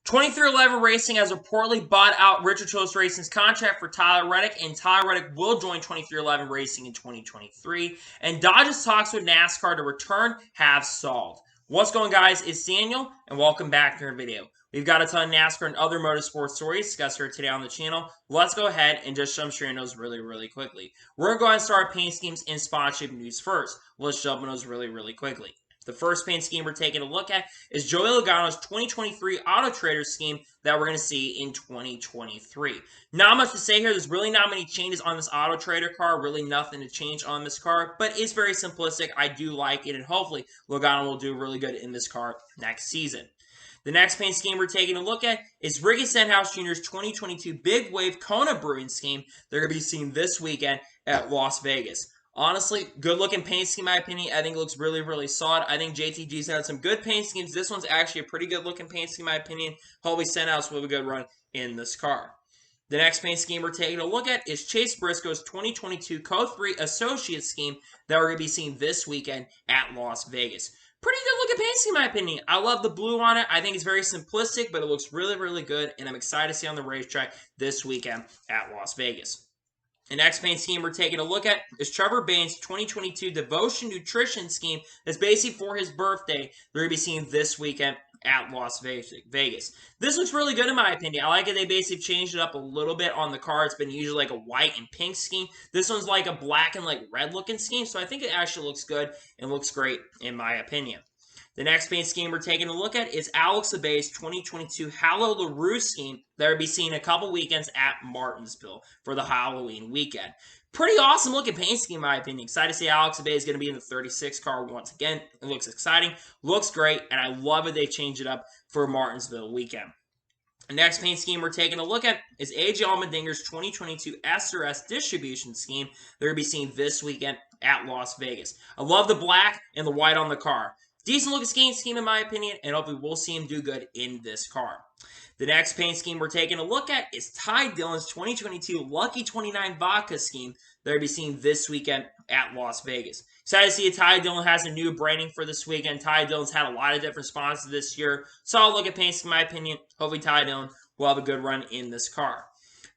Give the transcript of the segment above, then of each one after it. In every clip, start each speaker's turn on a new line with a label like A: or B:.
A: 2311 Racing has reportedly bought out Richard Childress Racing's contract for Tyler Reddick, and Tyler Reddick will join 2311 Racing in 2023. And Dodge's talks with NASCAR to return have stalled. What's going, guys? It's Daniel, and welcome back to our video. We've got a ton of NASCAR and other motorsport stories discussed here today on the channel. Let's go ahead and just jump straight into those really quickly. We're going to go ahead and start paint schemes and sponsorship news first. Let's jump into those really quickly. The first paint scheme we're taking a look at is Joey Logano's 2023 Auto Trader scheme that we're going to see in 2023. Not much to say here. There's really not many changes on this Auto Trader car. Really nothing to change on this car, but it's very simplistic. I do like it, and hopefully Logano will do really good in this car next season. The next paint scheme we're taking a look at is Ricky Stenhouse Jr.'s 2022 Big Wave Kona Brewing scheme. They're going to be seen this weekend at Las Vegas. Honestly, good-looking paint scheme, in my opinion. I think it looks really solid. I think JTG's had some good paint schemes. This one's actually a pretty good-looking paint scheme, in my opinion. Hopefully, Stenhouse will have a good run in this car. The next paint scheme we're taking a look at is Chase Briscoe's 2022 Co3 Associate scheme that we're going to be seeing this weekend at Las Vegas. Pretty good-looking paint scheme, in my opinion. I love the blue on it. I think it's very simplistic, but it looks really good, and I'm excited to see on the racetrack this weekend at Las Vegas. The next paint scheme we're taking a look at is Trevor Bayne's 2022 Devotion Nutrition scheme that's basically for his birthday. They're going to be seeing this weekend at Las Vegas. This looks really good in my opinion. I like it. They basically changed it up a little bit on the car. It's been usually like a white and pink scheme. This one's like a black and like red looking scheme. So I think it actually looks good and looks great in my opinion. The next paint scheme we're taking a look at is Alex Abay's 2022 Halo LaRue scheme that will be seen a couple weekends at Martinsville for the Halloween weekend. Pretty awesome looking paint scheme in my opinion. Excited to see Alex Abay is going to be in the 36 car once again. It looks exciting, looks great, and I love it they changed it up for Martinsville weekend. The next paint scheme we're taking a look at is AJ Allmendinger's 2022 SRS distribution scheme. They're going to be seen this weekend at Las Vegas. I love the black and the white on the car. Decent looking scheme in my opinion, and hopefully we'll see him do good in this car. The next paint scheme we're taking a look at is Ty Dillon's 2022 Lucky 29 Vodka scheme that will be seen this weekend at Las Vegas. Excited to see Ty Dillon has a new branding for this weekend. Ty Dillon's had a lot of different sponsors this year. Solid looking paint scheme in my opinion. Hopefully Ty Dillon will have a good run in this car.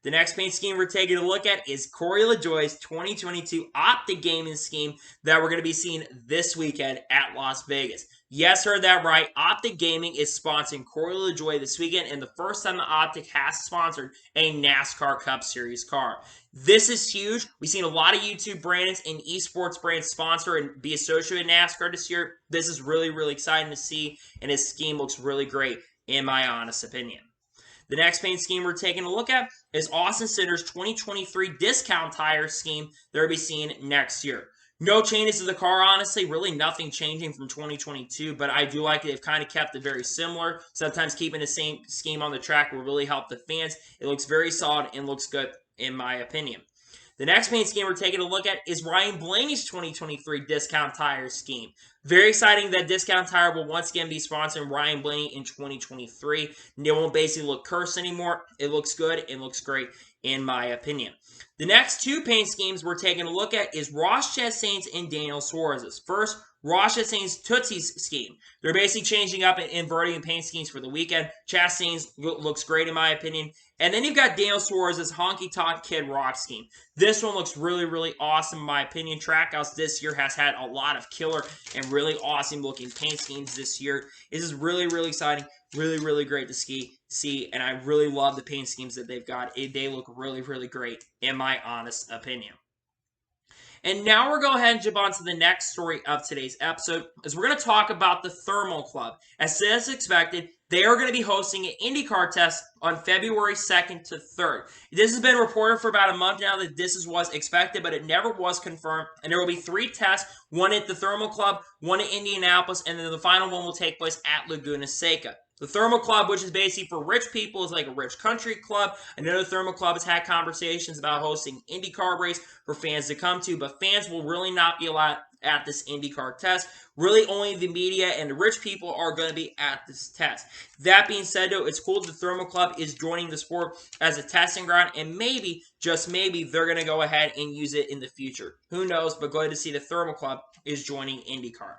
A: The next paint scheme we're taking a look at is Corey LaJoie's 2022 Optic Gaming scheme that we're going to be seeing this weekend at Las Vegas. Yes, heard that right. Optic Gaming is sponsoring Corey LaJoie this weekend, and the first time the Optic has sponsored a NASCAR Cup Series car. This is huge. We've seen a lot of YouTube brands and esports brands sponsor and be associated with NASCAR this year. This is really exciting to see, and his scheme looks really great, in my honest opinion. The next paint scheme we're taking a look at is Austin Cinders' 2023 Discount Tire scheme that we'll be seeing next year. No changes to the car, honestly. Really nothing changing from 2022, but I do like it. They've kind of kept it very similar. Sometimes keeping the same scheme on the track will really help the fans. It looks very solid and looks good, in my opinion. The next paint scheme we're taking a look at is Ryan Blaney's 2023 Discount Tire scheme. Very exciting that Discount Tire will once again be sponsoring Ryan Blaney in 2023. And it won't basically look cursed anymore. It looks good and looks great, in my opinion. The next two paint schemes we're taking a look at is Ross Chastain's and Daniel Suarez's. First, Ross Chastain's Tootsie's scheme. They're basically changing up and inverting paint schemes for the weekend. Chastain's looks great in my opinion. And then you've got Daniel Suarez's Honky Tonk Kid Rock scheme. This one looks really awesome in my opinion. Trackhouse this year has had a lot of killer and really awesome looking paint schemes this year. This is really exciting. Really great to see, and I really love the paint schemes that they've got. They look really great, in my honest opinion. And now we're going to go ahead and jump on to the next story of today's episode, as we're going to talk about the Thermal Club. As expected, they are going to be hosting an IndyCar test on February 2nd to 3rd. This has been reported for about a month now that this was expected, but it never was confirmed. And there will be 3 tests, one at the Thermal Club, one at Indianapolis, and then the final one will take place at Laguna Seca. The Thermal Club, which is basically for rich people, is like a rich country club. Another Thermal Club has had conversations about hosting IndyCar race for fans to come to, but fans will really not be allowed at this IndyCar test. Really, only the media and the rich people are going to be at this test. That being said, though, it's cool that the Thermal Club is joining the sport as a testing ground, and maybe, just maybe, they're going to go ahead and use it in the future. Who knows, but glad to see the Thermal Club is joining IndyCar.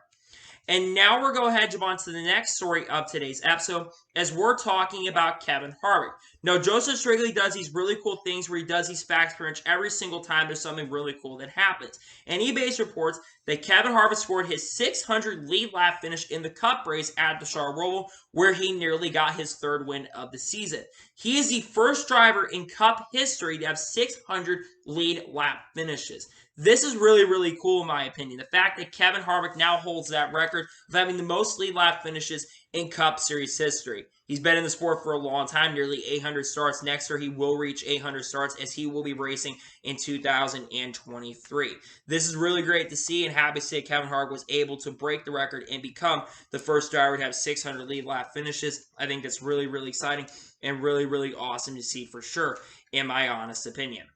A: And now we're going to head on to the next story of today's episode as we're talking about Kevin Harvick. Now, Joseph Strigley does these really cool things where he does these facts pretty much every single time there's something really cool that happens. And eBay reports that Kevin Harvick scored his 600 lead lap finish in the Cup race at the Charlotte Roval, where he nearly got his third win of the season. He is the first driver in Cup history to have 600 lead lap finishes. This is really, really cool in my opinion. The fact that Kevin Harvick now holds that record of having the most lead lap finishes in Cup Series history. He's been in the sport for a long time, nearly 800 starts. Next year, he will reach 800 starts as he will be racing in 2023. This is really great to see and happy to see Kevin Harvick was able to break the record and become the first driver to have 600 lead lap finishes. I think that's really, really exciting and really, really awesome to see for sure, in my honest opinion.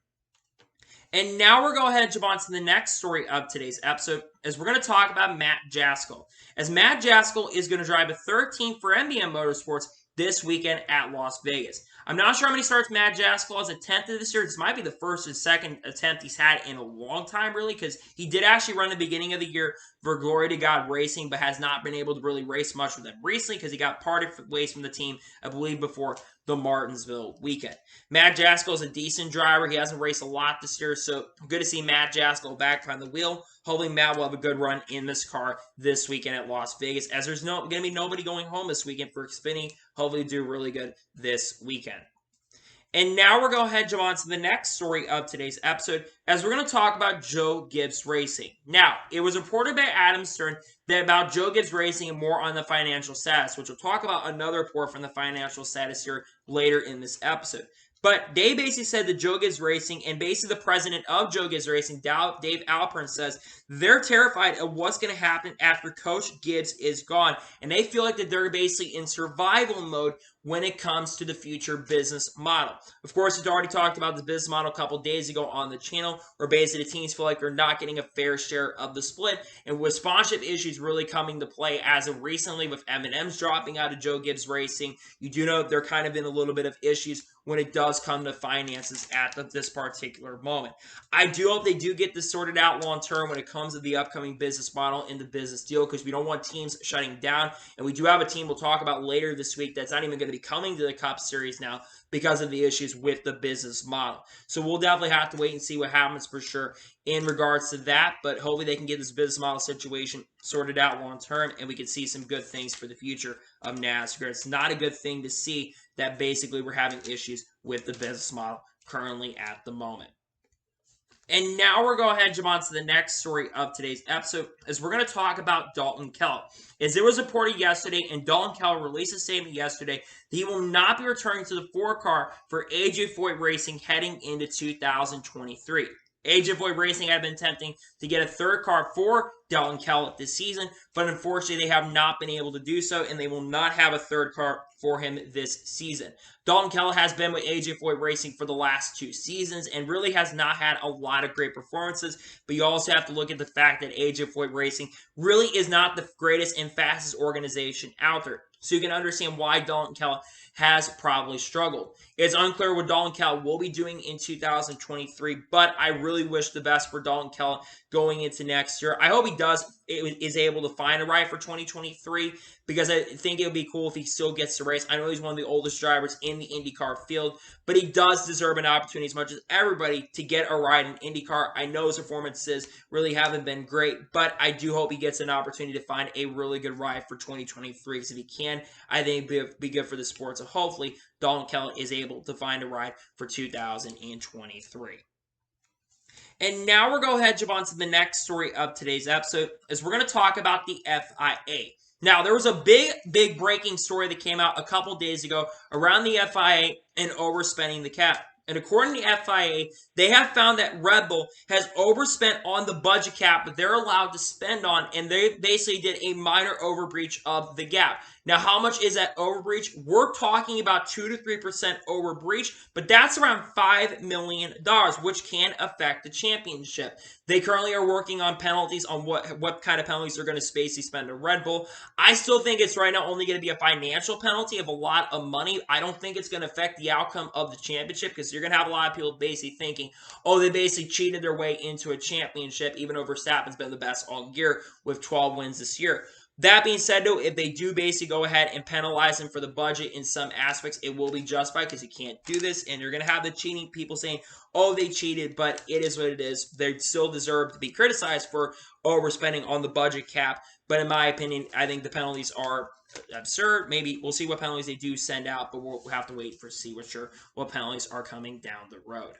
A: And now we're going to head on to the next story of today's episode, as we're going to talk about Matt Jaskol. As Matt Jaskol is going to drive a 13th for MBM Motorsports this weekend at Las Vegas. I'm not sure how many starts Matt Jaskol has attempted this year. This might be the first or second attempt he's had in a long time, really, because he did actually run the beginning of the year for Glory to God Racing, but has not been able to really race much with them recently because he got parted ways from the team, I believe, before the Martinsville weekend. Matt Jaskol is a decent driver. He hasn't raced a lot this year, so good to see Matt Jaskol back behind the wheel. Hopefully, Matt will have a good run in this car this weekend at Las Vegas, as there's going to be nobody going home this weekend for Xfinity. Hopefully, do really good this weekend. And now we're going to head on to the next story of today's episode, as we're going to talk about Joe Gibbs Racing. Now, it was reported by Adam Stern that about Joe Gibbs Racing and more on the financial status, which we'll talk about another report from the financial status here later in this episode. But they basically said that Joe Gibbs Racing, and basically the president of Joe Gibbs Racing, Dave Alpern, says they're terrified of what's going to happen after Coach Gibbs is gone. And they feel like that they're basically in survival mode when it comes to the future business model. Of course, we've already talked about the business model a couple days ago on the channel, where basically the teams feel like they're not getting a fair share of the split, and with sponsorship issues really coming to play as of recently with M&M's dropping out of Joe Gibbs Racing. You do know they're kind of in a little bit of issues when it does come to finances at this particular moment. I do hope they do get this sorted out long term when it comes to the upcoming business model and the business deal, because we don't want teams shutting down. And we do have a team we'll talk about later this week that's not even going to be coming to the Cup Series now because of the issues with the business model. So we'll definitely have to wait and see what happens for sure in regards to that. But hopefully they can get this business model situation sorted out long term, and we can see some good things for the future of NASCAR. It's not a good thing to see that basically we're having issues with the business model currently at the moment. And now we're going to head on to the next story of today's episode, as we're going to talk about Dalton Kellett. As it was reported yesterday, and Dalton Kellett released a statement yesterday, that he will not be returning to the 4-car for AJ Foyt Racing heading into 2023. AJ Foyt Racing had been attempting to get a 3rd car for Dalton Kellett this season, but unfortunately they have not been able to do so, and they will not have a 3rd car for him this season. Dalton Kellett has been with AJ Foyt Racing for the last 2 seasons and really has not had a lot of great performances, but you also have to look at the fact that AJ Foyt Racing really is not the greatest and fastest organization out there. So you can understand why Dalton Kellett has probably struggled. It's unclear what Dalton Kellett will be doing in 2023, but I really wish the best for Dalton Kellett going into next year. I hope he is able to find a ride for 2023, because I think it would be cool if he still gets to race. I know he's one of the oldest drivers in the IndyCar field, but he does deserve an opportunity as much as everybody to get a ride in IndyCar. I know his performances really haven't been great, but I do hope he gets an opportunity to find a really good ride for 2023, because if he can, I think it would be good for the sport. So hopefully Dalton Kellett is able to find a ride for 2023. And now we're going to head on to the next story of today's episode, as we're going to talk about the FIA. Now, there was a big breaking story that came out a couple days ago around the FIA and overspending the cap. And according to the FIA, they have found that Red Bull has overspent on the budget cap that they're allowed to spend on, and they basically did a minor overbreach of the gap. Now, how much is that overbreach? We're talking about 2 to 3% overbreach, but that's around $5 million, which can affect the championship. They currently are working on penalties on what kind of penalties they're going to basically spend on Red Bull. I still think it's right now only going to be a financial penalty of a lot of money. I don't think it's going to affect the outcome of the championship, because you're going to have a lot of people basically thinking, oh, they basically cheated their way into a championship, even though Verstappen's been the best all year with 12 wins this year. That being said, though, if they do basically go ahead and penalize them for the budget in some aspects, it will be justified because you can't do this. And you're going to have the cheating people saying, oh, they cheated, but it is what it is. They still deserve to be criticized for overspending on the budget cap. But in my opinion, I think the penalties are absurd. Maybe we'll see what penalties they do send out, but we'll have to wait for see what penalties are coming down the road.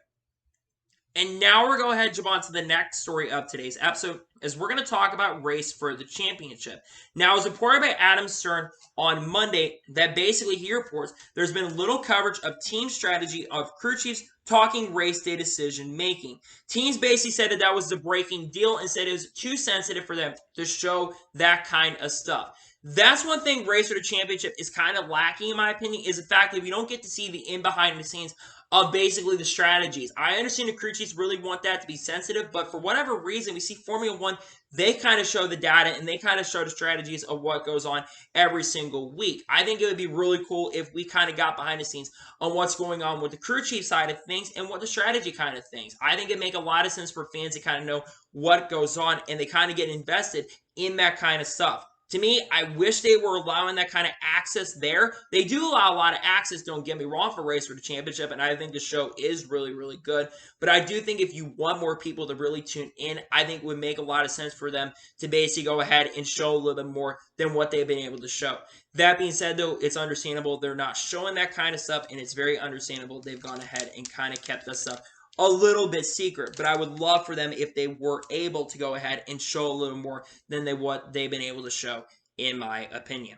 A: And now we're going to go ahead and jump on to the next story of today's episode, as we're going to talk about race for the championship. Now, it was reported by Adam Stern on Monday that basically he reports there's been little coverage of team strategy of crew chiefs talking race day decision making. Teams basically said that was the breaking deal and said it was too sensitive for them to show that kind of stuff. That's one thing Race for the Championship is kind of lacking, in my opinion, is the fact that we don't get to see the behind the scenes of basically the strategies. I understand the crew chiefs really want that to be sensitive, but for whatever reason, we see Formula One, they kind of show the data and they kind of show the strategies of what goes on every single week. I think it would be really cool if we kind of got behind the scenes on what's going on with the crew chief side of things and what the strategy kind of things. I think it'd make a lot of sense for fans to kind of know what goes on and they kind of get invested in that kind of stuff. To me, I wish they were allowing that kind of access there. They do allow a lot of access, don't get me wrong, for Race for the Championship, and I think the show is really, really good. But I do think if you want more people to really tune in, I think it would make a lot of sense for them to basically go ahead and show a little bit more than what they've been able to show. That being said, though, it's understandable they're not showing that kind of stuff, and it's very understandable they've gone ahead and kind of kept that stuff a little bit secret, but I would love for them if they were able to go ahead and show a little more than what they've been able to show, in my opinion.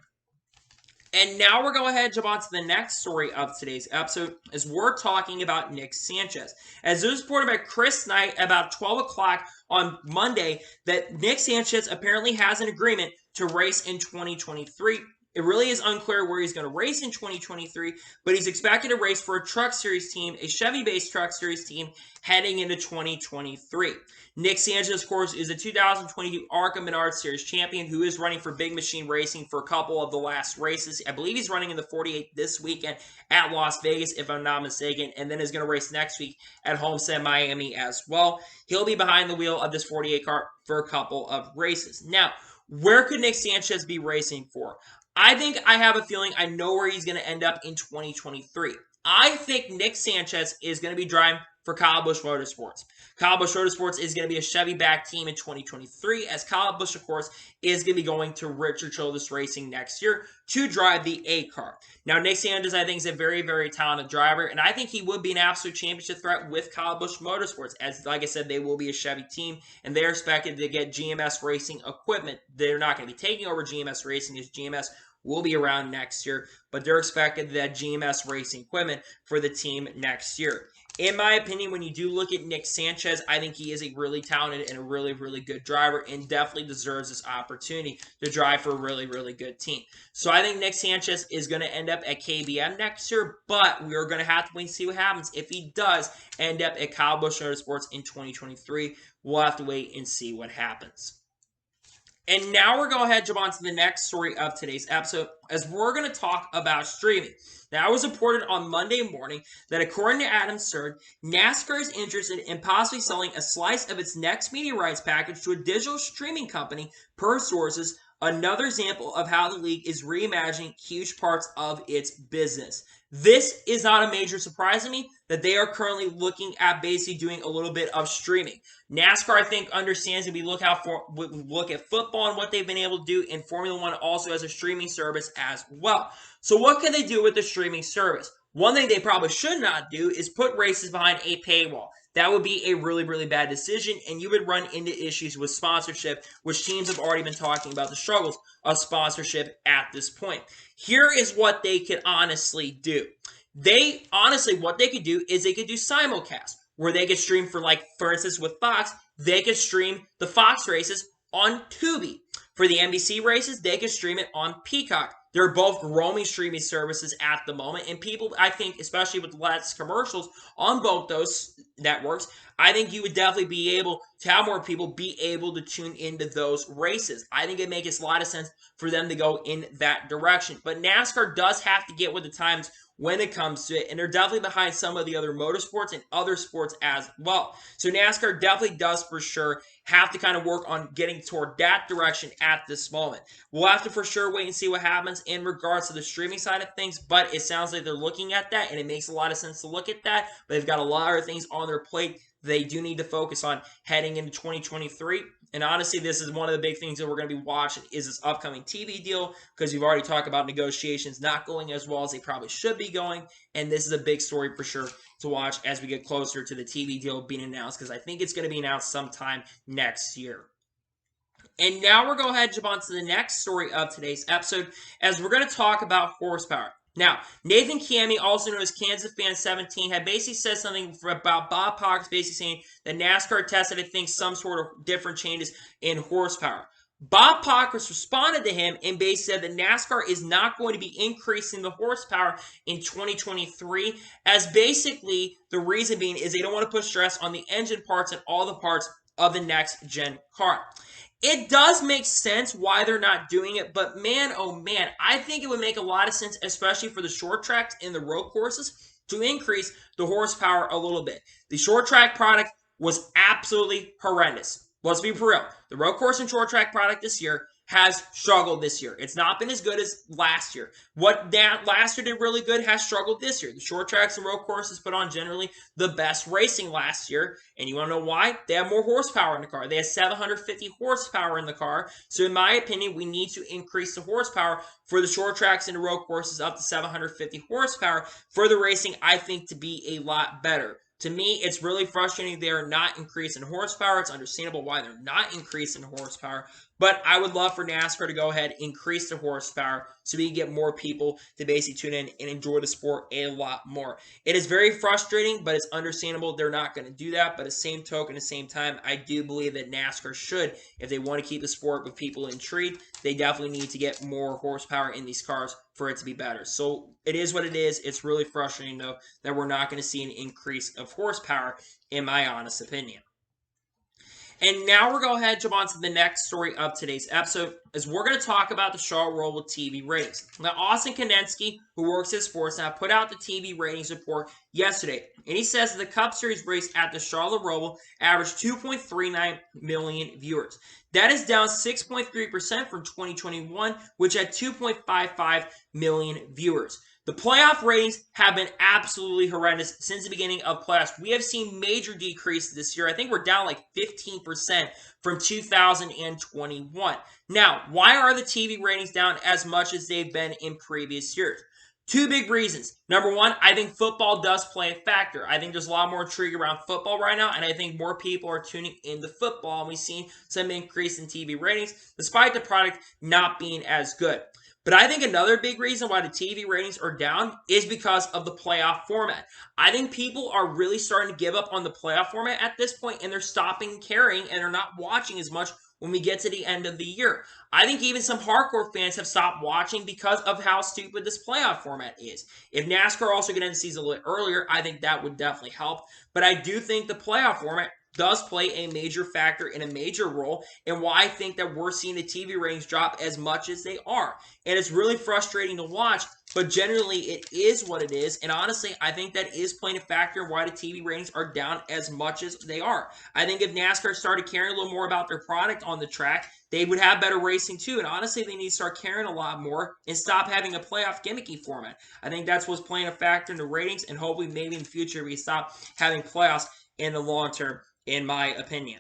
A: And now we're going ahead and jump on to the next story of today's episode, as we're talking about Nick Sanchez. As it was reported by Chris Knight about 12 o'clock on Monday, that Nick Sanchez apparently has an agreement to race in 2023. It really is unclear where he's going to race in 2023, but he's expected to race for a Truck Series team, a Chevy-based Truck Series team, heading into 2023. Nick Sanchez, of course, is a 2022 ARCA Menard Series champion who is running for Big Machine Racing for a couple of the last races. I believe he's running in the 48 this weekend at Las Vegas, if I'm not mistaken, and then is going to race next week at Homestead, Miami as well. He'll be behind the wheel of this 48 car for a couple of races. Now, where could Nick Sanchez be racing for? I think I have a feeling I know where he's going to end up in 2023. I think Nick Sanchez is going to be driving for Kyle Busch Motorsports. Kyle Busch Motorsports is going to be a Chevy-backed team in 2023, as Kyle Busch, of course, is going to be going to Richard Childress Racing next year to drive the A car. Now, Nick Sanchez, I think, is a very, very talented driver, and I think he would be an absolute championship threat with Kyle Busch Motorsports, as, like I said, they will be a Chevy team, and they're expected to get GMS Racing equipment. They're not going to be taking over GMS Racing, as GMS will be around next year, but they're expected that GMS Racing equipment for the team next year. In my opinion, when you do look at Nick Sanchez, I think he is a really talented and a really, really good driver and definitely deserves this opportunity to drive for a really, really good team. So I think Nick Sanchez is going to end up at KBM next year, but we are going to have to wait and see what happens. If he does end up at Kyle Busch Motorsports in 2023, we'll have to wait and see what happens. And now we're going to go ahead and jump on to the next story of today's episode, as we're going to talk about streaming. Now, it was reported on Monday morning that according to Adam Stern, NASCAR is interested in possibly selling a slice of its next media rights package to a digital streaming company, per sources, another example of how the league is reimagining huge parts of its business. This is not a major surprise to me that they are currently looking at basically doing a little bit of streaming. NASCAR, I think, understands that we look at football and what they've been able to do, and Formula One also has a streaming service as well. So what can they do with the streaming service? One thing they probably should not do is put races behind a paywall. That would be a really, really bad decision, and you would run into issues with sponsorship, which teams have already been talking about the struggles of sponsorship at this point. Here is what they could honestly do. What they could do is they could do simulcast, where they could stream for instance, with Fox, they could stream the Fox races on Tubi. For the NBC races, they could stream it on Peacock. They're both roaming streaming services at the moment, and people, I think, especially with less commercials on both those networks, I think you would definitely be able to have more people be able to tune into those races. I think it makes a lot of sense for them to go in that direction. But NASCAR does have to get with the times when it comes to it, and they're definitely behind some of the other motorsports and other sports as well. So NASCAR definitely does for sure have to kind of work on getting toward that direction at this moment. We'll have to for sure wait and see what happens in regards to the streaming side of things, but it sounds like they're looking at that, and it makes a lot of sense to look at that, but they've got a lot of things on their plate they do need to focus on heading into 2023. And honestly, this is one of the big things that we're going to be watching is this upcoming TV deal, because we've already talked about negotiations not going as well as they probably should be going. And this is a big story for sure to watch as we get closer to the TV deal being announced, because I think it's going to be announced sometime next year. And now we're going to jump on to the next story of today's episode, as we're going to talk about horsepower. Now, Nathan Cammy, also known as Kansas Fan 17, had basically said something about Bob Pockets, basically saying that NASCAR tested, I think, some sort of different changes in horsepower. Bob Pockets responded to him and basically said that NASCAR is not going to be increasing the horsepower in 2023, as basically the reason being is they don't want to put stress on the engine parts and all the parts of the next gen car. It does make sense why they're not doing it, but man, oh man, I think it would make a lot of sense, especially for the short tracks and the road courses, to increase the horsepower a little bit. The short track product was absolutely horrendous. Let's be for real. The road course and short track product this year has struggled this year. It's not been as good as last year. What that last year did really good has struggled this year. The short tracks and road courses put on generally the best racing last year. And you want to know why? They have more horsepower in the car. They have 750 horsepower in the car. So in my opinion, we need to increase the horsepower for the short tracks and the road courses up to 750 horsepower for the racing, I think, to be a lot better. To me, it's really frustrating they're not increasing horsepower. It's understandable why they're not increasing horsepower. But I would love for NASCAR to go ahead and increase the horsepower so we can get more people to basically tune in and enjoy the sport a lot more. It is very frustrating, but it's understandable they're not going to do that. But at the same token, at the same time, I do believe that NASCAR should, if they want to keep the sport with people intrigued, they definitely need to get more horsepower in these cars for it to be better. So it is what it is. It's really frustrating, though, that we're not going to see an increase of horsepower, in my honest opinion. And now we're going to jump on to the next story of today's episode, as we're going to talk about the Charlotte Roval TV ratings. Now, Austin Kondensky, who works at Sportsnet, put out the TV ratings report yesterday, and he says that the Cup Series race at the Charlotte Roval averaged 2.39 million viewers. That is down 6.3% from 2021, which had 2.55 million viewers. The playoff ratings have been absolutely horrendous since the beginning of playoffs. We have seen major decreases this year. I think we're down like 15% from 2021. Now, why are the TV ratings down as much as they've been in previous years? Two big reasons. Number one, I think football does play a factor. I think there's a lot more intrigue around football right now, and I think more people are tuning into football, and we've seen some increase in TV ratings, despite the product not being as good. But I think another big reason why the TV ratings are down is because of the playoff format. I think people are really starting to give up on the playoff format at this point, and they're stopping caring, and they're not watching as much when we get to the end of the year. I think even some hardcore fans have stopped watching because of how stupid this playoff format is. If NASCAR also could end the season a little earlier, I think that would definitely help. But I do think the playoff format does play a major factor and a major role in why I think that we're seeing the TV ratings drop as much as they are. And it's really frustrating to watch, but generally it is what it is. And honestly, I think that is playing a factor in why the TV ratings are down as much as they are. I think if NASCAR started caring a little more about their product on the track, they would have better racing too. And honestly, they need to start caring a lot more and stop having a playoff gimmicky format. I think that's what's playing a factor in the ratings, and hopefully maybe in the future we stop having playoffs in the long term, in my opinion.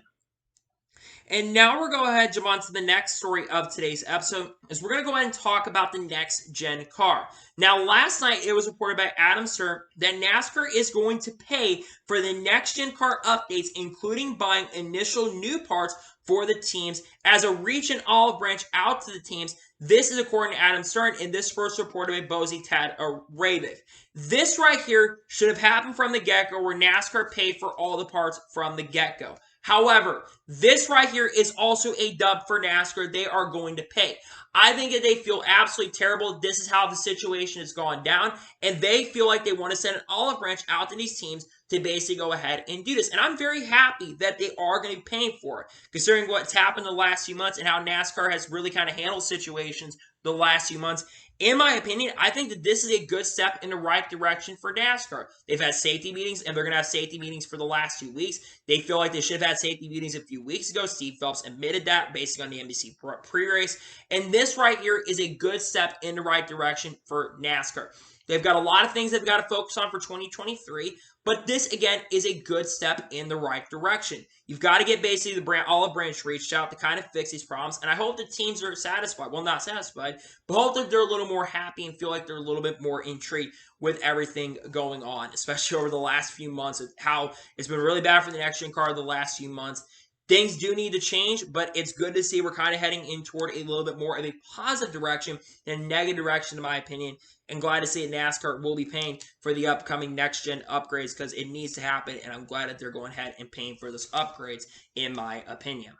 A: And now we're going to go ahead and jump on to the next story of today's episode, is we're going to go ahead and talk about the next gen car. Now, last night it was reported by Adam Stern that NASCAR is going to pay for the next gen car updates, including buying initial new parts for the teams as a reach and olive branch out to the teams. This is according to Adam Stern, and this first reported by Bozy Tad Reddick. This right here should have happened from the get-go, where NASCAR paid for all the parts from the get-go. However, this right here is also a dub for NASCAR. They are going to pay. I think that they feel absolutely terrible. This is how the situation has gone down, and they feel like they want to send an olive branch out to these teams to basically go ahead and do this. And I'm very happy that they are going to be paying for it, considering what's happened the last few months and how NASCAR has really kind of handled situations the last few months. In my opinion, I think that this is a good step in the right direction for NASCAR. They've had safety meetings, and they're going to have safety meetings for the last 2 weeks. They feel like they should have had safety meetings a few weeks ago. Steve Phelps admitted that based on the NBC pre-race. And this right here is a good step in the right direction for NASCAR. They've got a lot of things they've got to focus on for 2023, but this, again, is a good step in the right direction. You've got to get basically the olive branch reached out to kind of fix these problems, and I hope the teams are satisfied. Well, not satisfied, but hope that they're a little more happy and feel like they're a little bit more intrigued with everything going on, especially over the last few months, of how it's been really bad for the next-gen car the last few months. Things do need to change, but it's good to see we're kind of heading in toward a little bit more of a positive direction than a negative direction, in my opinion. And glad to see that NASCAR will be paying for the upcoming next-gen upgrades because it needs to happen, and I'm glad that they're going ahead and paying for those upgrades, in my opinion.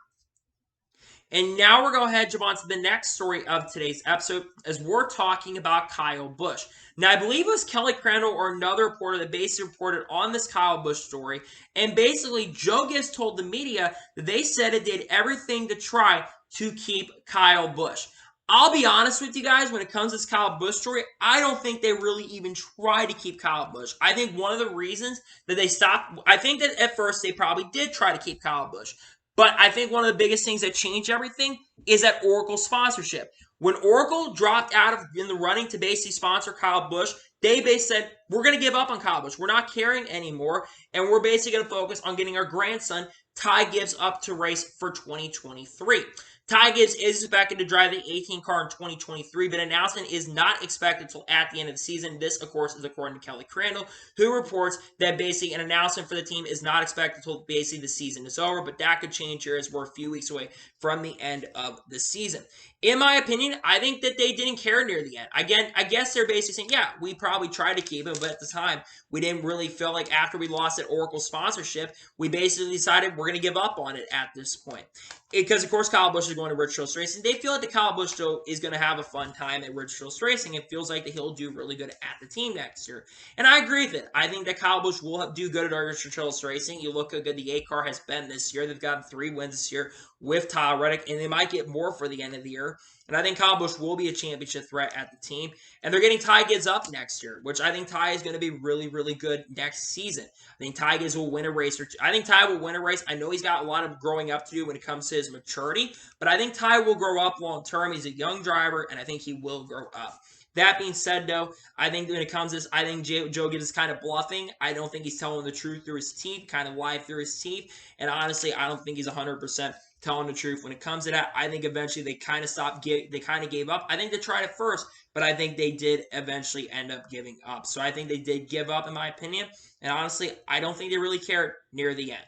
A: And now we're going to jump on to the next story of today's episode as we're talking about Kyle Busch. Now, I believe it was Kelly Crandall or another reporter that basically reported on this Kyle Busch story. And basically, Joe Gibbs told the media that they said it did everything to try to keep Kyle Busch. I'll be honest with you guys, when it comes to this Kyle Busch story, I don't think they really even try to keep Kyle Busch. I think one of the reasons that they stopped, I think that at first they probably did try to keep Kyle Busch. But I think one of the biggest things that changed everything is that Oracle sponsorship. When Oracle dropped out of in the running to basically sponsor Kyle Busch, they basically said, we're going to give up on Kyle Busch. We're not caring anymore, and we're basically going to focus on getting our grandson, Ty Gibbs, up to race for 2023. Ty Gibbs is expected to drive the 18 car in 2023, but an announcement is not expected until at the end of the season. This, of course, is according to Kelly Crandall, who reports that basically an announcement for the team is not expected until basically the season is over, but that could change here as we're a few weeks away from the end of the season. In my opinion, I think that they didn't care near the end. Again, I guess they're basically saying, yeah, we probably tried to keep him, but at the time, we didn't really feel like after we lost that Oracle sponsorship, we basically decided we're going to give up on it at this point. Because, of course, Kyle Busch is going to Ridge Trails Racing. They feel like the Kyle Busch show is going to have a fun time at Ridge Trails Racing. It feels like that he'll do really good at the team next year. And I agree with it. I think that Kyle Busch will do good at Ridge Trails Racing. You look how good the 8 car has been this year. They've gotten 3 wins this year with Tyler Reddick, and they might get more for the end of the year. And I think Kyle Busch will be a championship threat at the team. And they're getting Ty Gibbs up next year, which I think Ty is going to be really, really good next season. I think Ty Gibbs will win a race or two. I think Ty will win a race. I know he's got a lot of growing up to do when it comes to his maturity, but I think Ty will grow up long term. He's a young driver, and I think he will grow up. That being said, though, I think when it comes to this, I think Joe Gibbs is kind of bluffing. I don't think he's telling the truth through his teeth, kind of lie through his teeth. And honestly, I don't think he's 100% telling the truth. When it comes to that, I think eventually they kind of they kind of gave up. I think they tried it first, but I think they did eventually end up giving up. So I think they did give up, in my opinion. And honestly, I don't think they really cared near the end.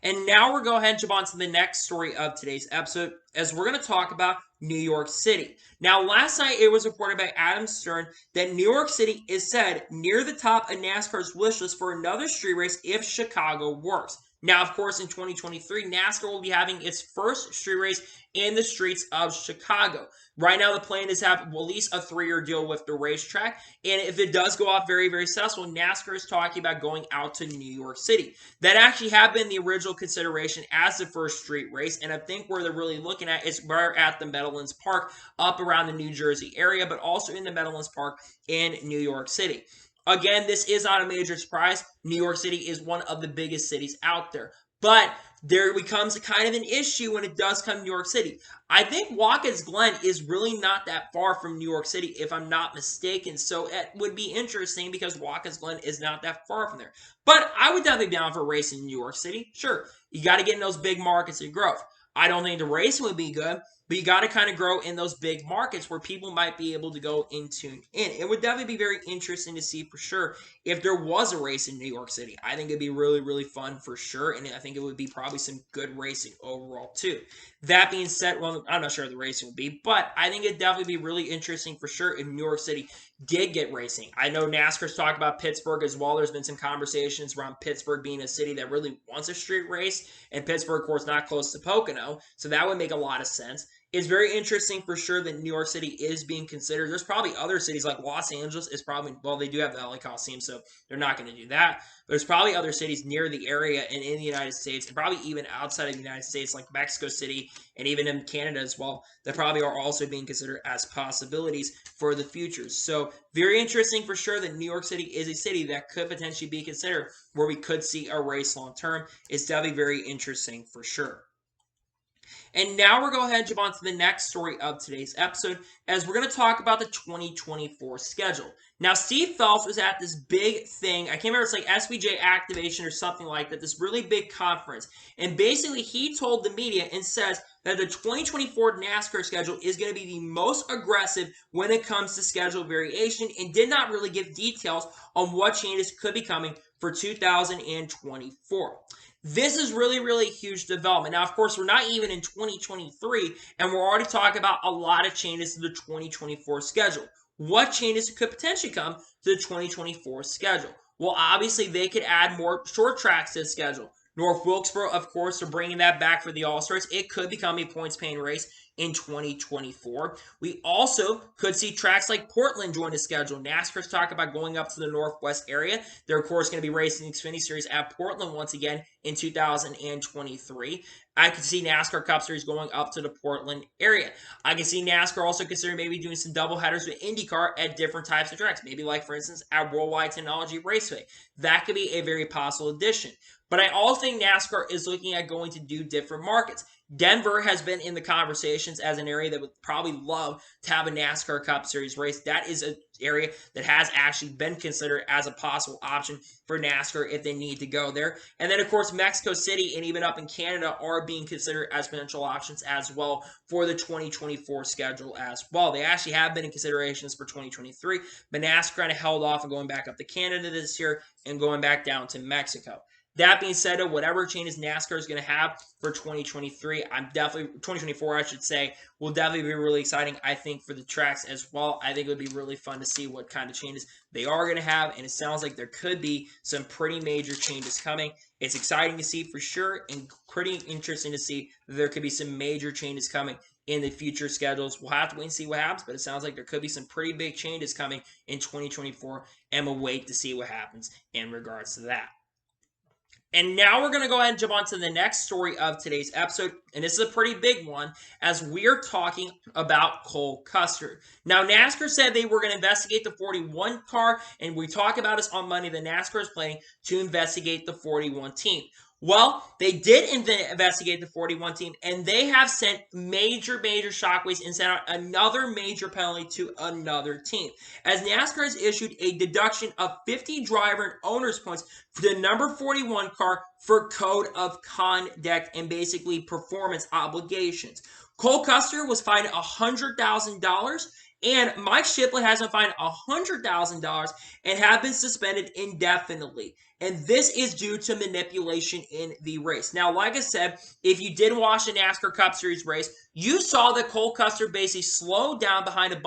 A: And now we're going to jump on to the next story of today's episode, as we're going to talk about New York City. Now, last night it was reported by Adam Stern that New York City is said near the top of NASCAR's wish list for another street race if Chicago works. Now, of course, in 2023, NASCAR will be having its first street race in the streets of Chicago. Right now, the plan is to have at least a 3-year deal with the racetrack. And if it does go off very, very successful, NASCAR is talking about going out to New York City. That actually had been the original consideration as the first street race. And I think where they're really looking at is we're at the Meadowlands Park up around the New Jersey area, but also in the Meadowlands Park in New York City. Again, this is not a major surprise. New York City is one of the biggest cities out there. But there becomes kind of an issue when it does come to New York City. I think Watkins Glen is really not that far from New York City, if I'm not mistaken. So it would be interesting because Watkins Glen is not that far from there. But I would definitely be down for racing in New York City. Sure, you got to get in those big markets of growth. I don't think the racing would be good, But you got to kind of grow in those big markets where people might be able to go and tune in. It would definitely be very interesting to see for sure if there was a race in New York City. I think it'd be really, really fun for sure. And I think it would be probably some good racing overall too. That being said, well, I'm not sure the racing would be, but I think it'd definitely be really interesting for sure if New York City did get racing. I know NASCAR's talked about Pittsburgh as well. There's been some conversations around Pittsburgh being a city that really wants a street race, and Pittsburgh, of course, not close to Pocono, so that would make a lot of sense. It's very interesting for sure that New York City is being considered. There's probably other cities like Los Angeles is probably, well, they do have the LA Coliseum, so they're not going to do that. There's probably other cities near the area and in the United States, and probably even outside of the United States, like Mexico City and even in Canada as well, that probably are also being considered as possibilities for the future. So very interesting for sure that New York City is a city that could potentially be considered where we could see a race long term. It's definitely very interesting for sure. And now we're going to go ahead and jump on to the next story of today's episode, as we're going to talk about the 2024 schedule. Now, Steve Phelps was at this big thing. I can't remember, it's like SBJ Activation or something like that, this really big conference. And basically, he told the media and says that the 2024 NASCAR schedule is going to be the most aggressive when it comes to schedule variation, and did not really give details on what changes could be coming for 2024. This is really, really huge development. Now, of course, we're not even in 2023, and we're already talking about a lot of changes to the 2024 schedule. What changes could potentially come to the 2024 schedule? Well, obviously, they could add more short tracks to the schedule. North Wilkesboro, of course, are bringing that back for the All-Stars. It could become a points-paying race in 2024. We also could see tracks like Portland join the schedule. NASCAR's talk about going up to the Northwest area. They're, of course, going to be racing the Xfinity Series at Portland once again in 2023. I could see NASCAR Cup Series going up to the Portland area. I can see NASCAR also considering maybe doing some double headers with IndyCar at different types of tracks. Maybe like, for instance, at Worldwide Technology Raceway. That could be a very possible addition. But I also think NASCAR is looking at going to do different markets. Denver has been in the conversations as an area that would probably love to have a NASCAR Cup Series race. That is an area that has actually been considered as a possible option for NASCAR if they need to go there. And then, of course, Mexico City and even up in Canada are being considered as potential options as well for the 2024 schedule as well. They actually have been in considerations for 2023, but NASCAR kind of held off on going back up to Canada this year and going back down to Mexico. That being said, whatever changes NASCAR is going to have for 2023, 2024, I should say, will definitely be really exciting, I think, for the tracks as well. I think it would be really fun to see what kind of changes they are going to have, and it sounds like there could be some pretty major changes coming. It's exciting to see for sure, and pretty interesting to see that there could be some major changes coming in the future schedules. We'll have to wait and see what happens, but it sounds like there could be some pretty big changes coming in 2024, and we'll wait to see what happens in regards to that. And now we're going to go ahead and jump on to the next story of today's episode. And this is a pretty big one, as we're talking about Cole Custer. Now, NASCAR said they were going to investigate the 41 car, and we talked about this on Monday. The NASCAR is planning to investigate the 41 team. Well, they did investigate the 41 team, and they have sent major shockwaves and sent out another major penalty to another team, as NASCAR has issued a deduction of 50 driver and owner's points for the number 41 car for code of conduct and basically performance obligations. Cole Custer was fined $100,000, and Mike Shipley has been fined $100,000 and have been suspended indefinitely. And this is due to manipulation in the race. Now, like I said, if you did watch the NASCAR Cup Series race, you saw that Cole Custer basically slowed down in front of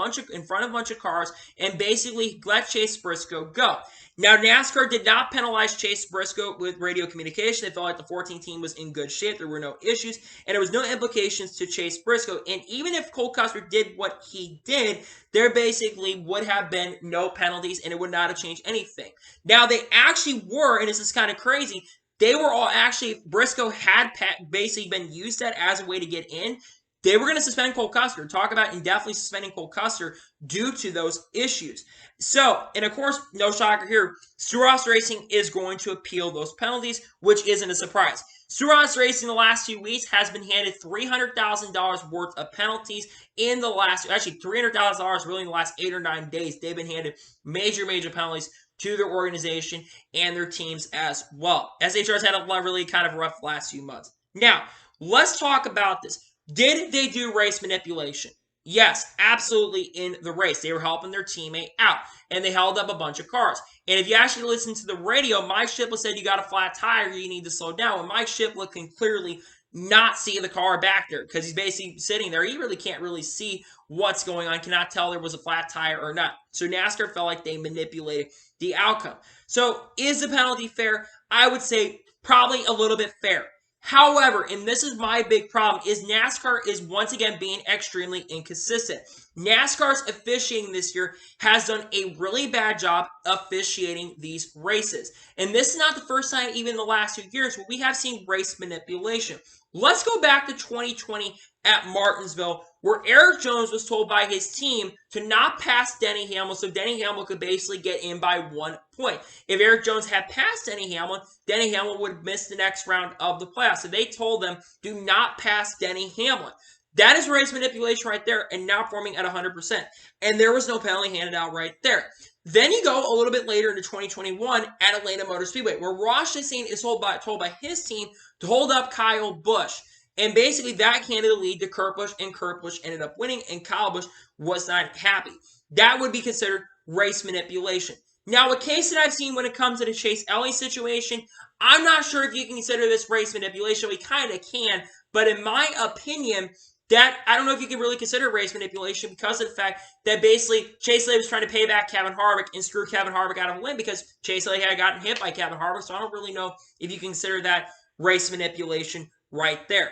A: a bunch of cars and basically let Chase Briscoe go. Now, NASCAR did not penalize Chase Briscoe with radio communication. They felt like the 14 team was in good shape. There were no issues, and there was no implications to Chase Briscoe. And even if Cole Custer did what he did, there basically would have been no penalties, and it would not have changed anything. Now, they actually were, and this is kind of crazy, they were all actually, Briscoe had basically been used that as a way to get in. They were going to suspend Cole Custer, talk about indefinitely suspending Cole Custer due to those issues. So, and of course, no shocker here, Ross Racing is going to appeal those penalties, which isn't a surprise. Ross Racing the last few weeks has been handed $300,000 worth of penalties in the last, actually $300,000 really in the last 8 or 9 days. They've been handed major penalties to their organization and their teams as well. SHR's had a really kind of rough last few months. Now, let's talk about this. Did they do race manipulation? Yes, absolutely in the race. They were helping their teammate out, and they held up a bunch of cars. And if you actually listen to the radio, Mike Shiplet said you got a flat tire, you need to slow down. And Mike Shiplet can clearly not see the car back there because he's basically sitting there. He really can't really see what's going on, cannot tell there was a flat tire or not. So NASCAR felt like they manipulated the outcome. So is the penalty fair? I would say probably a little bit fair. However, and this is my big problem, is NASCAR is once again being extremely inconsistent. NASCAR's officiating this year has done a really bad job officiating these races. And this is not the first time, even in the last 2 years, where we have seen race manipulation. Let's go back to 2020 at Martinsville, where Erik Jones was told by his team to not pass Denny Hamlin, so Denny Hamlin could basically get in by 1 point. If Erik Jones had passed Denny Hamlin would have missed the next round of the playoffs. So they told them, do not pass Denny Hamlin. That is race manipulation right there, and now forming at 100%. And there was no penalty handed out right there. Then you go a little bit later into 2021 at Atlanta Motor Speedway, where Ross Chastain is told by his team to hold up Kyle Busch. And basically that handed the lead to Kurt Busch, and Kurt Busch ended up winning, and Kyle Busch was not happy. That would be considered race manipulation. Now, a case that I've seen when it comes to the Chase Elliott situation, I'm not sure if you can consider this race manipulation. We kind of can, but in my opinion, that I don't know if you can really consider race manipulation because of the fact that basically Chase Elliott was trying to pay back Kevin Harvick and screw Kevin Harvick out of a win because Chase Elliott had gotten hit by Kevin Harvick, so I don't really know if you can consider that race manipulation right there.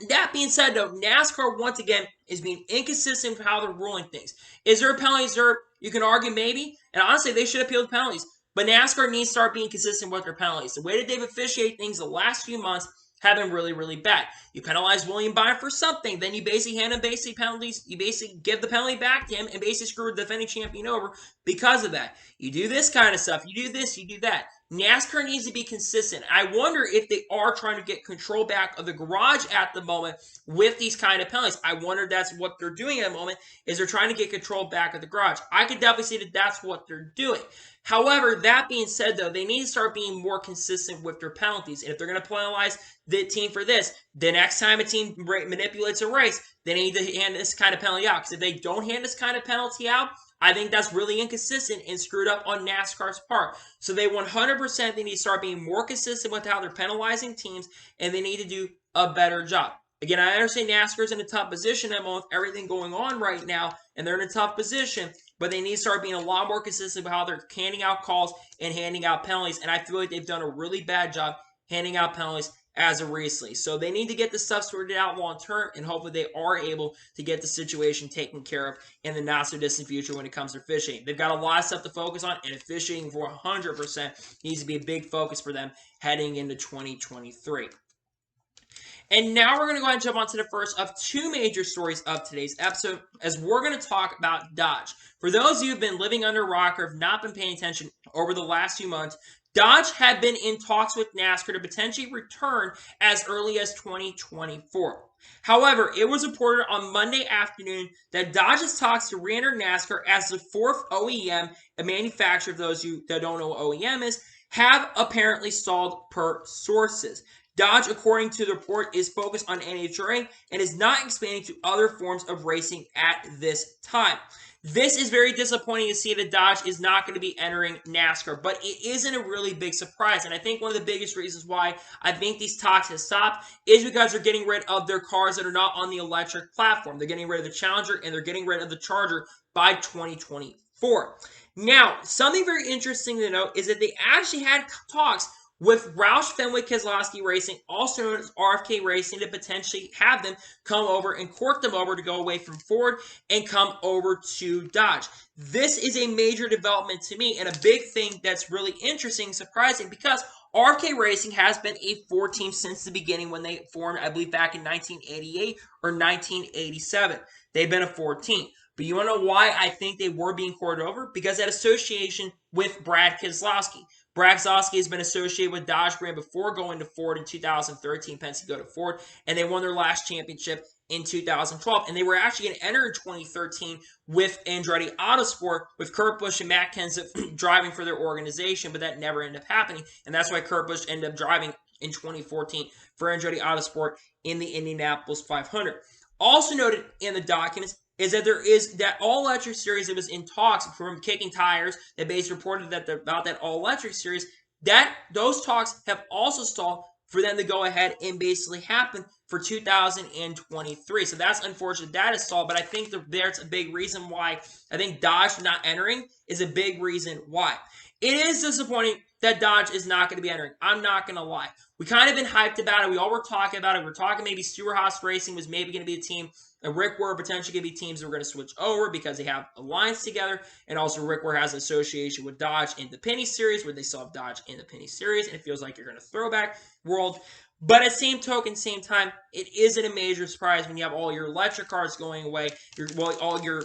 A: That being said, though, NASCAR, once again, is being inconsistent with how they're ruling things. Is there a penalty reserve? You can argue maybe, and honestly, they should appeal the penalties. But NASCAR needs to start being consistent with their penalties. The way that they've officiated things the last few months have been really, really bad. You penalize William Byron for something, then you basically hand him penalties. You basically give the penalty back to him and basically screw the defending champion over because of that. You do this kind of stuff. You do this, you do that. NASCAR needs to be consistent. I wonder if they are trying to get control back of the garage at the moment with these kind of penalties. I wonder if that's what they're doing at the moment, is they're trying to get control back of the garage. I could definitely see that that's what they're doing. However, that being said, though, they need to start being more consistent with their penalties. And if they're going to penalize the team for this, the next time a team manipulates a race, they need to hand this kind of penalty out. Because if they don't hand this kind of penalty out, I think that's really inconsistent and screwed up on NASCAR's part. So they 100% they need to start being more consistent with how they're penalizing teams, and they need to do a better job. Again, I understand NASCAR's in a tough position at the moment with everything going on right now, and they're in a tough position, but they need to start being a lot more consistent with how they're handing out calls and handing out penalties, and I feel like they've done a really bad job handing out penalties as of recently. So they need to get this stuff sorted out long term, and hopefully they are able to get the situation taken care of in the not so distant future when it comes to fishing. They've got a lot of stuff to focus on, and fishing for 100% needs to be a big focus for them heading into 2023. And now we're going to go ahead and jump on to the first of two major stories of today's episode, as we're going to talk about Dodge. For those of you who have been living under a rock or have not been paying attention over the last few months, Dodge had been in talks with NASCAR to potentially return as early as 2024. However, it was reported on Monday afternoon that Dodge's talks to re-enter NASCAR as the fourth OEM, a manufacturer, of those of you that don't know what OEM is, have apparently stalled per sources. Dodge, according to the report, is focused on NHRA and is not expanding to other forms of racing at this time. This is very disappointing to see that Dodge is not going to be entering NASCAR, but it isn't a really big surprise. And I think one of the biggest reasons why I think these talks have stopped is because they're getting rid of their cars that are not on the electric platform. They're getting rid of the Challenger and they're getting rid of the Charger by 2024. Now, something very interesting to note is that they actually had talks with Roush Fenwick Keselowski Racing, also known as RFK Racing, to potentially have them come over and court them over to go away from Ford and come over to Dodge. This is a major development to me and a big thing that's really interesting and surprising because RFK Racing has been a Ford team since the beginning when they formed, I believe, back in 1988 or 1987. They've been a Ford team. But you want to know why I think they were being courted over? Because that association with Brad Keselowski. Brad Keselowski has been associated with Dodge brand before going to Ford in 2013. Penske go to Ford, and they won their last championship in 2012. And they were actually going to enter in 2013 with Andretti Autosport, with Kurt Busch and Matt Kenseth driving for their organization, but that never ended up happening. And that's why Kurt Busch ended up driving in 2014 for Andretti Autosport in the Indianapolis 500. Also noted in the documents is that there is that all-electric series that was in talks from Kicking Tires that basically reported that about that all-electric series, that those talks have also stalled for them to go ahead and basically happen for 2023. So that's unfortunate. That is stalled, but I think there's a big reason why. I think Dodge not entering is a big reason why. It is disappointing that Dodge is not going to be entering. I'm not going to lie. We kind of been hyped about it. We all were talking about it. We're talking maybe Stewart-Haas Racing was maybe going to be a team. And Rick Ware potentially going to be teams that were going to switch over because they have alliance together. And also Rick Ware has an association with Dodge in the Penny Series where they still have Dodge in the Penny Series. And it feels like you're going to throwback world. But at the same token, same time, it isn't a major surprise when you have all your electric cars going away, all your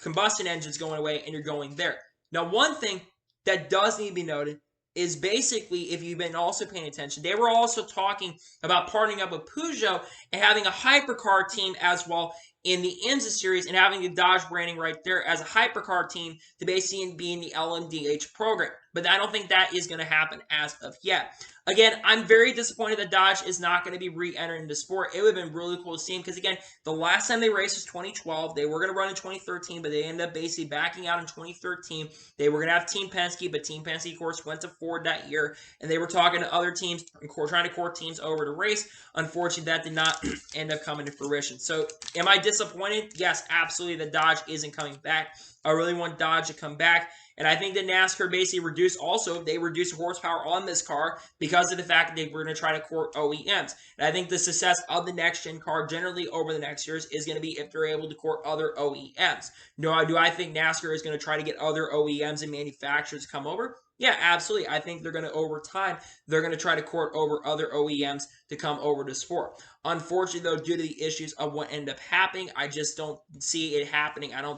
A: combustion engines going away, and you're going there. Now, one thing that does need to be noted is basically, if you've been also paying attention, they were also talking about partnering up with Peugeot and having a hypercar team as well in the IMSA series and having the Dodge branding right there as a hypercar team to basically be in the LMDH program. But I don't think that is going to happen as of yet. Again, I'm very disappointed that Dodge is not going to be re-entering the sport. It would have been really cool to see him because, again, the last time they raced was 2012. They were going to run in 2013, but they ended up basically backing out in 2013. They were going to have Team Penske, but Team Penske, of course, went to Ford that year, and they were talking to other teams, trying to court teams over to race. Unfortunately, that did not end up coming to fruition. So, am I disappointed? Yes, absolutely, that Dodge isn't coming back. I really want Dodge to come back. And I think that NASCAR basically reduced horsepower on this car because of the fact that they were going to try to court OEMs. And I think the success of the next-gen car generally over the next years is going to be if they're able to court other OEMs. Now, do I think NASCAR is going to try to get other OEMs and manufacturers to come over? Yeah, absolutely. I think they're going to, over time, they're going to try to court over other OEMs to come over to sport. Unfortunately, though, due to the issues of what ended up happening, I just don't see it happening. I'm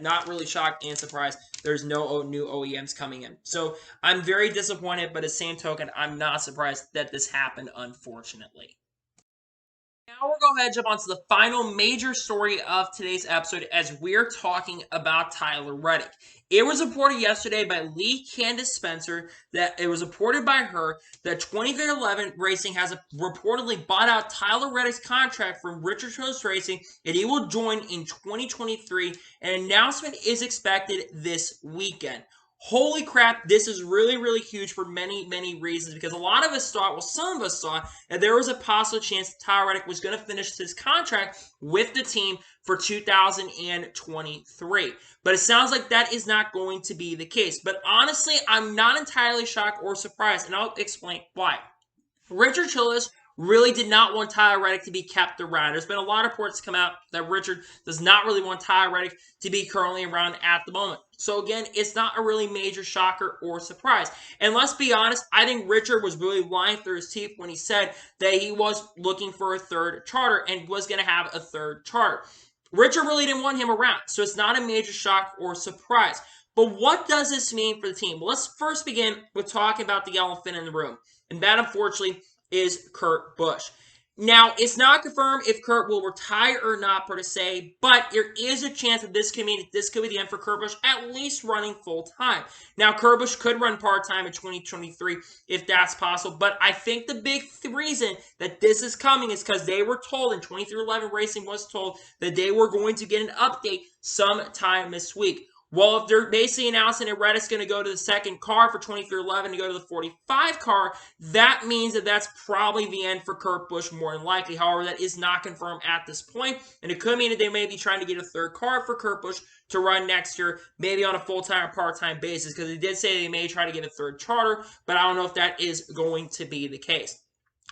A: not really shocked and surprised there's no new OEMs coming in. So I'm very disappointed, but at the same token, I'm not surprised that this happened, unfortunately. Now we're going to jump on to the final major story of today's episode as we're talking about Tyler Reddick. It was reported yesterday by Lee Candace Spencer that it was reported by her that 2311 Racing has reportedly bought out Tyler Reddick's contract from Richard Childress Racing and he will join in 2023. An announcement is expected this weekend. Holy crap, this is really, really huge for many, many reasons because a lot of us thought, well, some of us thought that there was a possible chance that Tyler Reddick was going to finish his contract with the team for 2023. But it sounds like that is not going to be the case. But honestly, I'm not entirely shocked or surprised, and I'll explain why. Richard Childress really did not want Tyler Reddick to be kept around. There's been a lot of reports come out that Richard does not really want Tyler Reddick to be currently around at the moment. So again, it's not a really major shocker or surprise. And let's be honest, I think Richard was really lying through his teeth when he said that he was looking for a third charter and was going to have a third charter. Richard really didn't want him around, so it's not a major shock or surprise. But what does this mean for the team? Well, let's first begin with talking about the elephant in the room. And that, unfortunately, is Kurt Busch. Now, it's not confirmed if Kurt will retire or not, per se, but there is a chance that this could be the end for Kurt Busch, at least running full-time. Now, Kurt Busch could run part-time in 2023 if that's possible, but I think the big reason that this is coming is because they were told, and 2311 Racing was told, that they were going to get an update sometime this week. Well, if they're basically announcing that Reddick's going to go to the second car for 2311 to go to the 45 car, that means that that's probably the end for Kurt Busch more than likely. However, that is not confirmed at this point, and it could mean that they may be trying to get a third car for Kurt Busch to run next year, maybe on a full-time or part-time basis, because they did say they may try to get a third charter, but I don't know if that is going to be the case.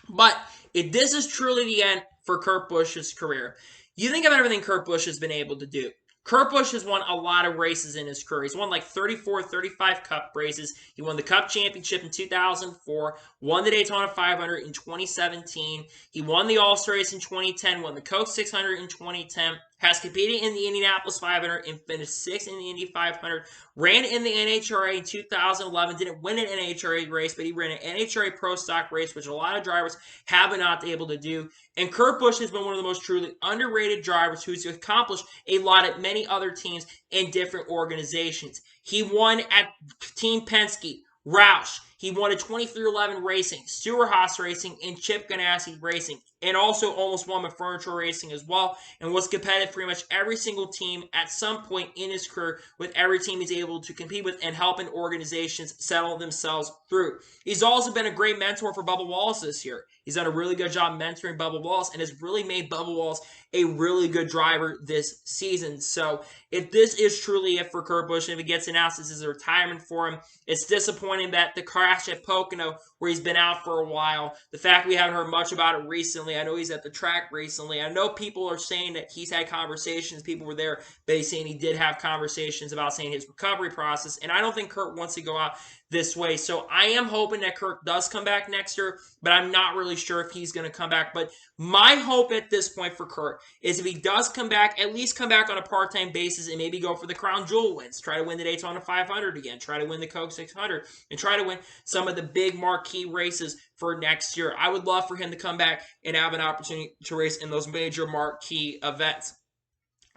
A: But if this is truly the end for Kurt Busch's career, you think of everything Kurt Busch has been able to do. Kurt Busch has won a lot of races in his career. He's won like 34, 35 Cup races. He won the Cup Championship in 2004, won the Daytona 500 in 2017. He won the All-Star Race in 2010, won the Coke 600 in 2010, has competed in the Indianapolis 500 and finished 6th in the Indy 500, ran in the NHRA in 2011, didn't win an NHRA race, but he ran an NHRA Pro Stock race, which a lot of drivers have been not able to do. And Kurt Busch has been one of the most truly underrated drivers who's accomplished a lot at many other teams and different organizations. He won at Team Penske, Roush. He won a 2311 Racing, Stewart-Haas Racing, and Chip Ganassi Racing, and also almost won a Furniture Racing as well, and was competitive pretty much every single team at some point in his career, with every team he's able to compete with and helping organizations settle themselves through. He's also been a great mentor for Bubba Wallace this year. He's done a really good job mentoring Bubba Wallace and has really made Bubba Wallace a really good driver this season. So if this is truly it for Kurt Busch, and if it gets announced this is a retirement for him, it's disappointing that the crash at Pocono, where he's been out for a while, the fact we haven't heard much about it recently. I know he's at the track recently. I know people are saying that he's had conversations. People were there, they saying he did have conversations about saying his recovery process, and I don't think Kurt wants to go out this way. So I am hoping that Kurt does come back next year, but I'm not really sure if he's going to come back. But my hope at this point for Kurt is if he does come back, at least come back on a part-time basis and maybe go for the Crown Jewel wins. Try to win the Daytona 500 again. Try to win the Coke 600. And try to win some of the big marquee races for next year. I would love for him to come back and have an opportunity to race in those major marquee events.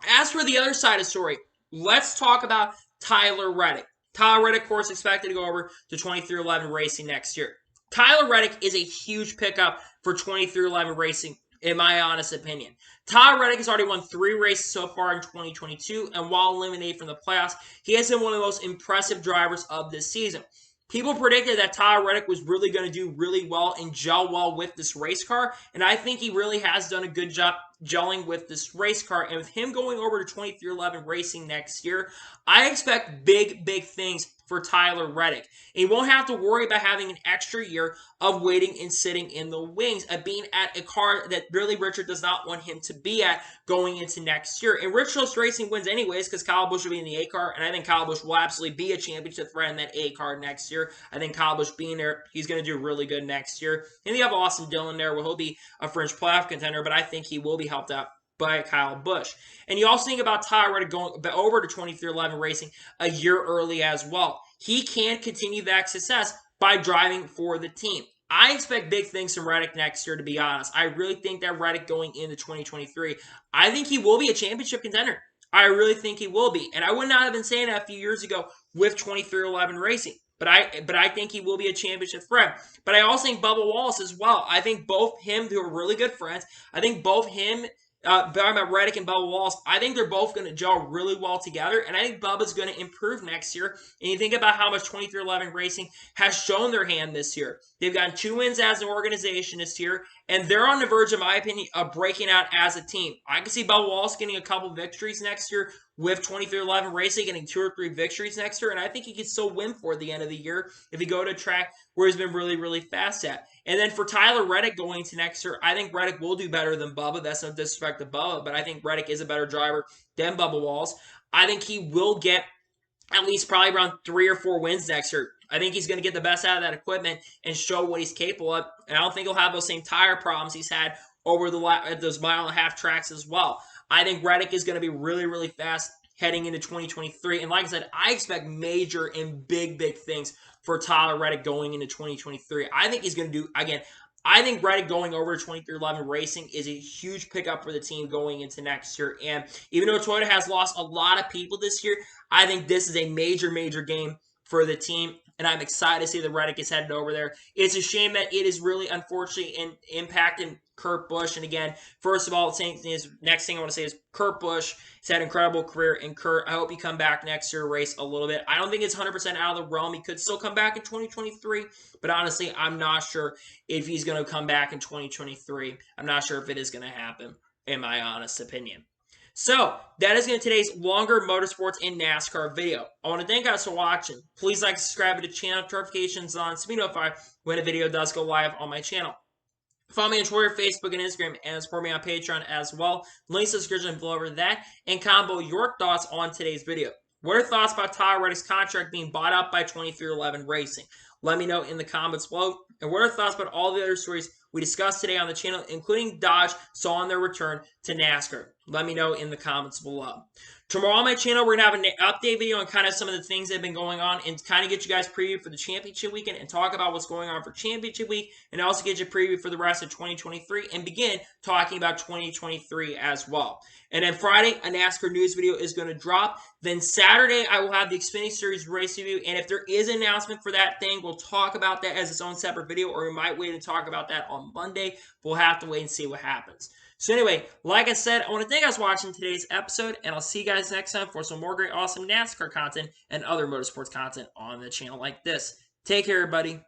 A: As for the other side of the story, let's talk about Tyler Reddick. Tyler Reddick, of course, expected to go over to 2311 Racing next year. Tyler Reddick is a huge pickup for 2311 Racing, in my honest opinion. Tyler Reddick has already won 3 races so far in 2022, and while eliminated from the playoffs, he has been one of the most impressive drivers of this season. People predicted that Tyler Reddick was really going to do really well and gel well with this race car, and I think he really has done a good job gelling with this race car. And with him going over to 2311 Racing next year, I expect big, big things for Tyler Reddick. And he won't have to worry about having an extra year of waiting and sitting in the wings, of being at a car that really Richard does not want him to be at going into next year. And Rich Choice Racing wins anyways because Kyle Busch will be in the A car, and I think Kyle Busch will absolutely be a championship threat in that A car next year. I think Kyle Busch being there, he's going to do really good next year. And you have Austin Dillon there, where he'll be a fringe playoff contender, but I think he will be helped out by Kyle Busch. And you also think about Tyler Reddick going over to 2311 Racing a year early as well. He can continue that success by driving for the team. I expect big things from Reddick next year, to be honest. I really think that Reddick going into 2023, I think he will be a championship contender. I really think he will be. And I would not have been saying that a few years ago with 2311 Racing. But I think he will be a championship threat. But I also think Bubba Wallace as well. I think both him, who are really good friends, I think both him, about Reddick and Bubba Wallace, I think they're both going to gel really well together, and I think Bubba's going to improve next year. And you think about how much 2311 Racing has shown their hand this year. They've gotten 2 wins as an organization this year, and they're on the verge, in my opinion, of breaking out as a team. I can see Bubba Wallace getting a couple victories next year with 2311 Racing, getting 2 or 3 victories next year, and I think he could still win for the end of the year if he go to a track where he's been really, really fast at. And then for Tyler Reddick going into next year, I think Reddick will do better than Bubba. That's no disrespect to Bubba, but I think Reddick is a better driver than Bubba Wallace. I think he will get at least probably around 3 or 4 wins next year. I think he's going to get the best out of that equipment and show what he's capable of. And I don't think he'll have those same tire problems he's had over those mile-and-a-half tracks as well. I think Reddick is going to be really, really fast heading into 2023. And like I said, I expect major and big, big things for Tyler Reddick going into 2023. I think he's going to do, again, I think Reddick going over to 2311 Racing is a huge pickup for the team going into next year. And even though Toyota has lost a lot of people this year, I think this is a major, major game for the team. And I'm excited to see that Reddick is headed over there. It's a shame that it is really, unfortunately, impacting Kurt Busch. And again, first of all, next thing I want to say is Kurt Busch has had an incredible career. And Kurt, I hope you come back next year, race a little bit. I don't think it's 100% out of the realm. He could still come back in 2023. But honestly, I'm not sure if he's going to come back in 2023. I'm not sure if it is going to happen, in my honest opinion. So, that is going to today's longer motorsports in NASCAR video. I want to thank you guys for watching. Please like, subscribe to the channel, notifications on, so be notified when a video does go live on my channel. Follow me on Twitter, Facebook, and Instagram, and support me on Patreon as well. Links to the description below over that. And combo your thoughts on today's video. What are your thoughts about Tyler Reddick's contract being bought out by 2311 Racing? Let me know in the comments below. And what are your thoughts about all the other stories we discussed today on the channel, including Dodge saw on their return to NASCAR? Let me know in the comments below. Tomorrow on my channel, we're going to have an update video on kind of some of the things that have been going on and kind of get you guys preview for the championship weekend and talk about what's going on for championship week and also get you a preview for the rest of 2023 and begin talking about 2023 as well. And then Friday, a NASCAR news video is going to drop. Then Saturday, I will have the Xfinity Series race review. And if there is an announcement for that thing, we'll talk about that as its own separate video, or we might wait and talk about that on Monday. We'll have to wait and see what happens. So anyway, like I said, I want to thank you guys for watching today's episode, and I'll see you guys next time for some more great, awesome NASCAR content and other motorsports content on the channel like this. Take care, everybody.